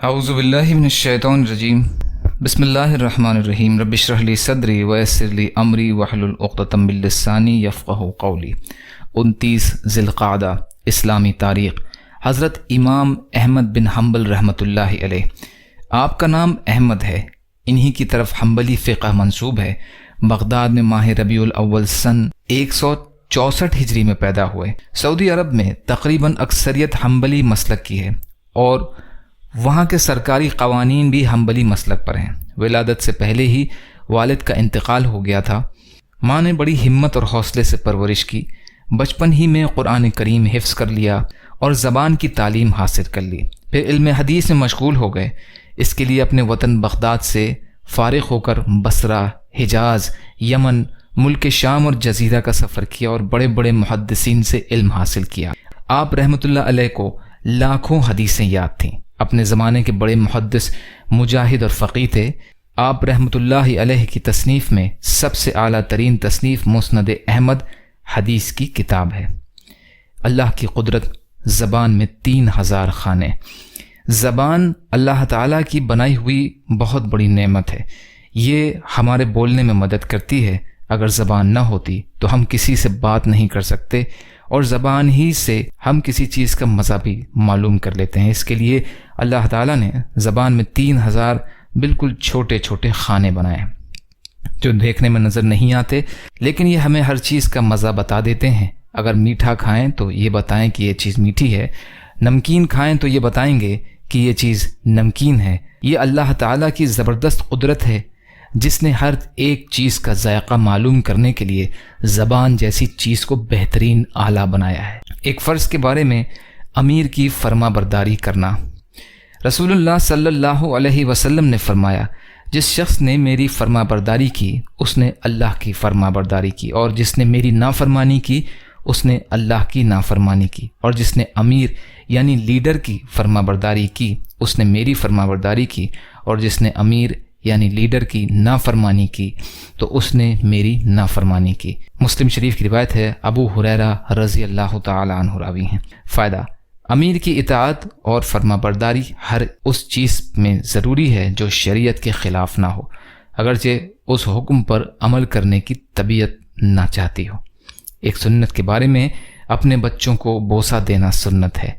اعوذ باللہ من الشیطان الرجیم بسم اللہ الرحمن الرحیم رب اشرح لی صدری ویسر لی امری واحلل عقدۃ من لسانی یفقہوا قولی۔ 29 ذی القعدہ اسلامی تاریخ۔ حضرت امام احمد بن حنبل رحمۃ اللہ علیہ، آپ کا نام احمد ہے، انہی کی طرف حنبلی فقہ منسوب ہے۔ بغداد میں ماہ ربیع الاول سن 164 ہجری میں پیدا ہوئے۔ سعودی عرب میں تقریباً اکثریت حنبلی مسلک کی ہے اور وہاں کے سرکاری قوانین بھی حنبلی مسلک پر ہیں۔ ولادت سے پہلے ہی والد کا انتقال ہو گیا تھا۔ ماں نے بڑی ہمت اور حوصلے سے پرورش کی۔ بچپن ہی میں قرآن کریم حفظ کر لیا اور زبان کی تعلیم حاصل کر لی۔ پھر علم حدیث میں مشغول ہو گئے۔ اس کے لیے اپنے وطن بغداد سے فارغ ہو کر بصرہ، حجاز، یمن، ملک شام اور جزیرہ کا سفر کیا اور بڑے بڑے محدثین سے علم حاصل کیا۔ آپ رحمۃ اللہ علیہ کو لاکھوں حدیثیں یاد تھیں۔ اپنے زمانے کے بڑے محدث، مجاہد اور فقیہ تھے۔ آپ رحمۃ اللہ علیہ کی تصنیف میں سب سے اعلیٰ ترین تصنیف مسند احمد حدیث کی کتاب ہے۔ اللہ کی قدرت، زبان میں 3000 خانے۔ زبان اللہ تعالیٰ کی بنائی ہوئی بہت بڑی نعمت ہے۔ یہ ہمارے بولنے میں مدد کرتی ہے۔ اگر زبان نہ ہوتی تو ہم کسی سے بات نہیں کر سکتے، اور زبان ہی سے ہم کسی چیز کا مزہ بھی معلوم کر لیتے ہیں۔ اس کے لیے اللہ تعالیٰ نے زبان میں 3000 بالکل چھوٹے چھوٹے خانے بنائے ہیں جو دیکھنے میں نظر نہیں آتے، لیکن یہ ہمیں ہر چیز کا مزہ بتا دیتے ہیں۔ اگر میٹھا کھائیں تو یہ بتائیں کہ یہ چیز میٹھی ہے، نمکین کھائیں تو یہ بتائیں گے کہ یہ چیز نمکین ہے۔ یہ اللہ تعالیٰ کی زبردست قدرت ہے جس نے ہر ایک چیز کا ذائقہ معلوم کرنے کے لیے زبان جیسی چیز کو بہترین آلہ بنایا ہے۔ ایک فرض کے بارے میں امیر کی فرما برداری کرنا۔ رسول اللہ صلی اللہ علیہ وسلم نے فرمایا، جس شخص نے میری فرما برداری کی اس نے اللہ کی فرما برداری کی، اور جس نے میری نافرمانی کی اس نے اللہ کی نافرمانی کی، اور جس نے امیر یعنی لیڈر کی فرما برداری کی اس نے میری فرما برداری کی، اور جس نے امیر یعنی لیڈر کی نافرمانی کی تو اس نے میری نافرمانی کی۔ مسلم شریف کی روایت ہے، ابو ہریرہ رضی اللہ تعالی عنہ راوی ہیں۔ فائدہ: امیر کی اطاعت اور فرما برداری ہر اس چیز میں ضروری ہے جو شریعت کے خلاف نہ ہو، اگرچہ اس حکم پر عمل کرنے کی طبیعت نہ چاہتی ہو۔ ایک سنت کے بارے میں اپنے بچوں کو بوسہ دینا سنت ہے۔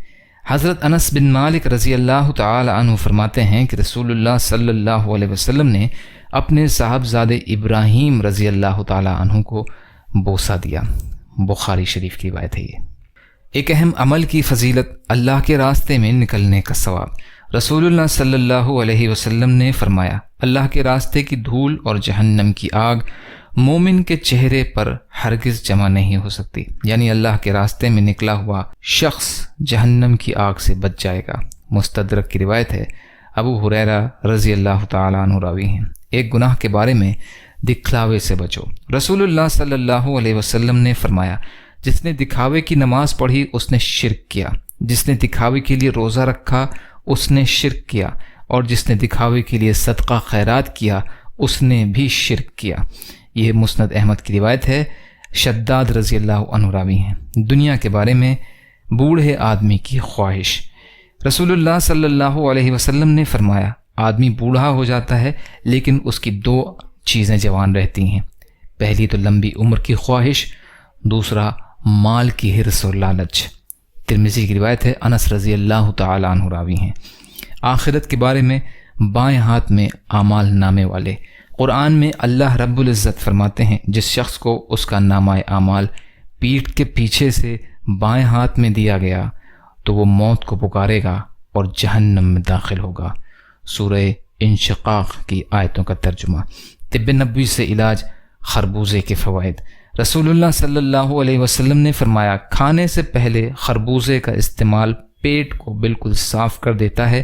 حضرت انس بن مالک رضی اللہ تعالی عنہ فرماتے ہیں کہ رسول اللہ صلی اللہ علیہ وسلم نے اپنے صاحبزادے ابراہیم رضی اللہ تعالی عنہ کو بوسہ دیا۔ بخاری شریف کی روایت ہے۔ یہ ایک اہم عمل کی فضیلت، اللہ کے راستے میں نکلنے کا ثواب۔ رسول اللہ صلی اللہ علیہ وسلم نے فرمایا، اللہ کے راستے کی دھول اور جہنم کی آگ مومن کے چہرے پر ہرگز جمع نہیں ہو سکتی، یعنی اللہ کے راستے میں نکلا ہوا شخص جہنم کی آگ سے بچ جائے گا۔ مستدرک کی روایت ہے، ابو ہریرہ رضی اللہ تعالی عنہ راوی ہیں۔ ایک گناہ کے بارے میں، دکھلاوے سے بچو۔ رسول اللہ صلی اللہ علیہ وسلم نے فرمایا، جس نے دکھاوے کی نماز پڑھی اس نے شرک کیا، جس نے دکھاوے کے لیے روزہ رکھا اس نے شرک کیا، اور جس نے دکھاوے کے لیے صدقہ خیرات کیا اس نے بھی شرک کیا۔ یہ مسند احمد کی روایت ہے۔ شداد رضی اللہ عنہ راوی ہیں۔ دنیا کے بارے میں، بوڑھے آدمی کی خواہش۔ رسول اللہ صلی اللہ علیہ وسلم نے فرمایا، آدمی بوڑھا ہو جاتا ہے لیکن اس کی 2 چیزیں جوان رہتی ہیں۔ پہلی تو لمبی عمر کی خواہش، دوسرا مال کی حرص اور لالچ۔ ترمذی کی روایت ہے، انس رضی اللہ تعالی عنہ راوی ہیں۔ آخرت کے بارے میں، بائیں ہاتھ میں اعمال نامے والے۔ قرآن میں اللہ رب العزت فرماتے ہیں، جس شخص کو اس کا نامہ اعمال پیٹھ کے پیچھے سے بائیں ہاتھ میں دیا گیا تو وہ موت کو پکارے گا اور جہنم میں داخل ہوگا۔ سورہ انشقاق کی آیتوں کا ترجمہ۔ طب نبوی سے علاج، خربوزے کے فوائد۔ رسول اللہ صلی اللہ علیہ وسلم نے فرمایا، کھانے سے پہلے خربوزے کا استعمال پیٹ کو بالکل صاف کر دیتا ہے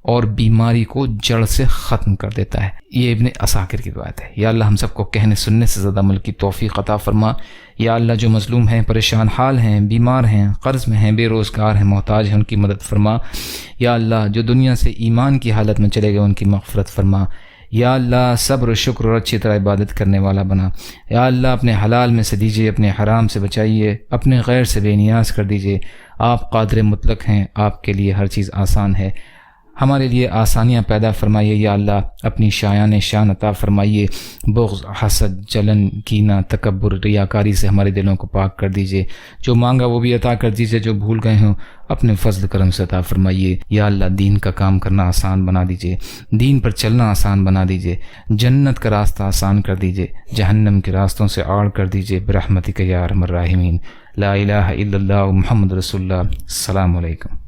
اور بیماری کو جڑ سے ختم کر دیتا ہے۔ یہ ابن عساکر کی روایت ہے۔ یا اللہ ہم سب کو کہنے سننے سے زیادہ عمل کی توفیق عطا فرما۔ یا اللہ جو مظلوم ہیں، پریشان حال ہیں، بیمار ہیں، قرض میں ہیں، بے روزگار ہیں، محتاج ہیں، ان کی مدد فرما۔ یا اللہ جو دنیا سے ایمان کی حالت میں چلے گئے ان کی مغفرت فرما۔ یا اللہ صبر و شکر اور اچھی طرح عبادت کرنے والا بنا۔ یا اللہ اپنے حلال میں سے دیجیے، اپنے حرام سے بچائیے، اپنے غیر سے بے نیاز کر دیجیے۔ آپ قادر مطلق ہیں، آپ کے لیے ہر چیز آسان ہے۔ ہمارے لیے آسانیاں پیدا فرمائیے یا اللہ، اپنی شایان شان عطا فرمائیے، بغض، حسد، جلن، کینہ، تکبر، ریاکاری سے ہمارے دلوں کو پاک کر دیجیے، جو مانگا وہ بھی عطا کر دیجیے، جو بھول گئے ہوں اپنے فضل کرم سے عطا فرمائیے یا اللہ۔ دین کا کام کرنا آسان بنا دیجیے، دین پر چلنا آسان بنا دیجیے، جنت کا راستہ آسان کر دیجیے، جہنم کے راستوں سے آڑ کر دیجیے، برحمتک یا ارحم الراحمین۔ لا الہ الا اللہ محمد رسول اللہ۔ السلام علیکم۔